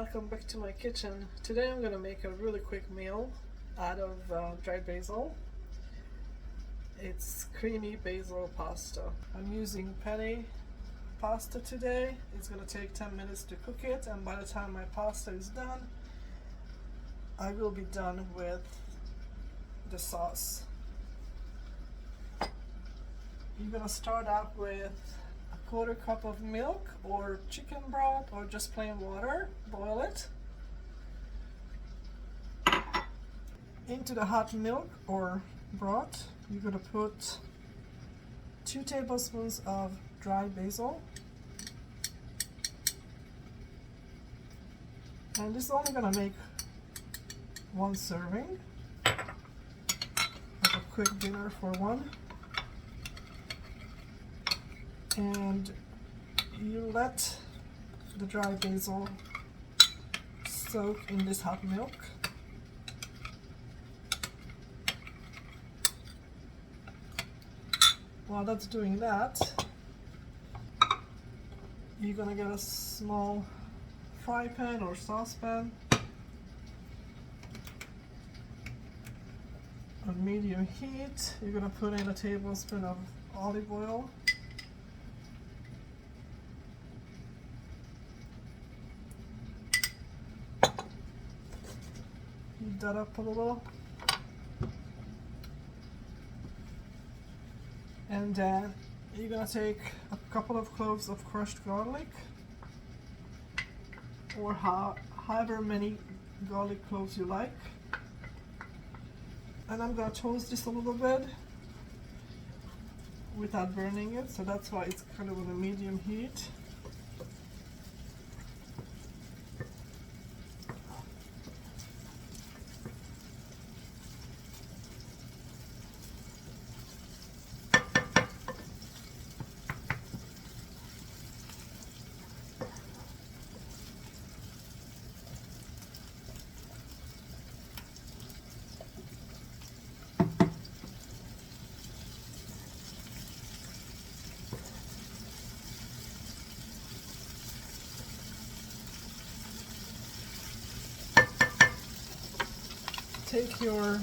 welcome back to my kitchen. Today I'm gonna make a really quick meal out of dried basil. It's creamy basil pasta. I'm using penne pasta today. It's gonna take 10 minutes to cook it, and by the time my pasta is done, I will be done with the sauce. You're gonna start out with a quarter cup of milk or chicken broth or just plain water. Boil it. Into the hot milk or broth, you're gonna put 2 tablespoons of dry basil. And this is only gonna make 1 serving. Like a quick dinner for one. And you let the dry basil soak in this hot milk. While that's doing that, you're gonna get a small fry pan or saucepan on medium heat. You're gonna put in a tablespoon of olive oil. Heat that up a little. And then you're gonna take a couple of cloves of crushed garlic, or however many garlic cloves you like. And I'm gonna toast this a little bit without burning it, so that's why it's kind of on a medium heat. Take your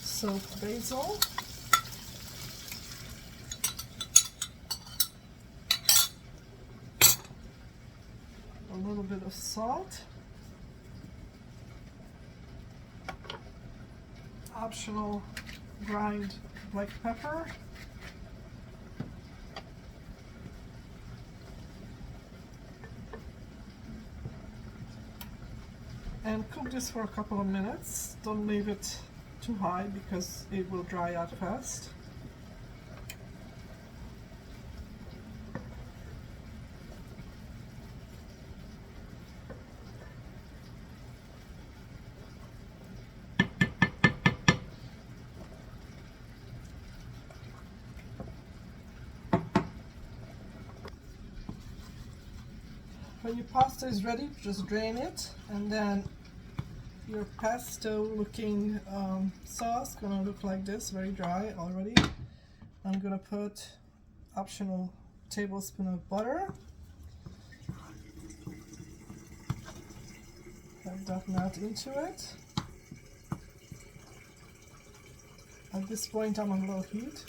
soaked basil, a little bit of salt, optional ground black pepper, and cook this for a couple of minutes. Don't leave it too high because it will dry out fast. When your pasta is ready, just drain it, and then your pesto looking sauce gonna look like this, very dry already. I'm gonna put optional tablespoon of butter. Let that melt into it. At this point I'm on low heat.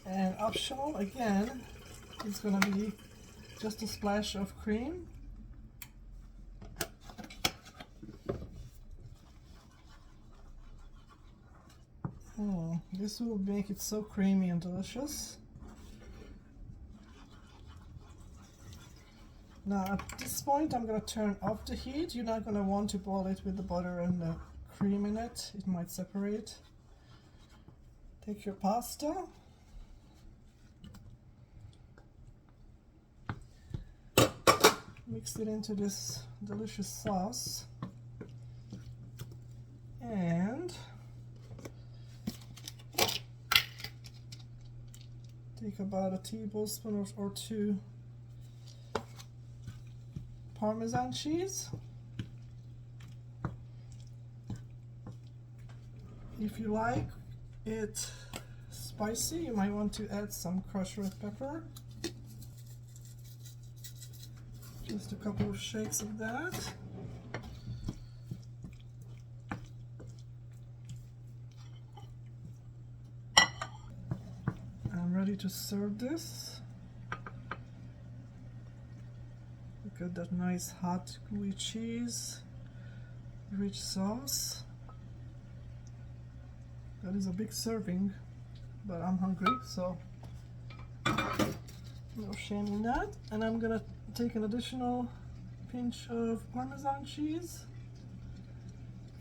And optional again, it's gonna be just a splash of cream. This will make it so creamy and delicious. Now at this point I'm gonna turn off the heat. You're not gonna want to boil it with the butter and the cream in it. It might separate. Take your pasta. Mix it into this delicious sauce, and take about a tablespoon or 2 Parmesan cheese. If you like it spicy, you might want to add some crushed red pepper. Just a couple of shakes of that. I'm ready to serve this. Look at that nice hot gooey cheese, rich sauce. That is a big serving, but I'm hungry, so no shame in that. And I'm gonna take an additional pinch of Parmesan cheese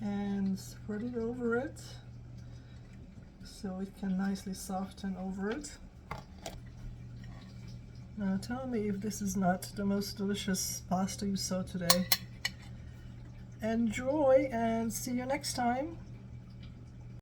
and spread it over it so it can nicely soften over it. Now tell me if this is not the most delicious pasta you saw today. Enjoy and see you next time.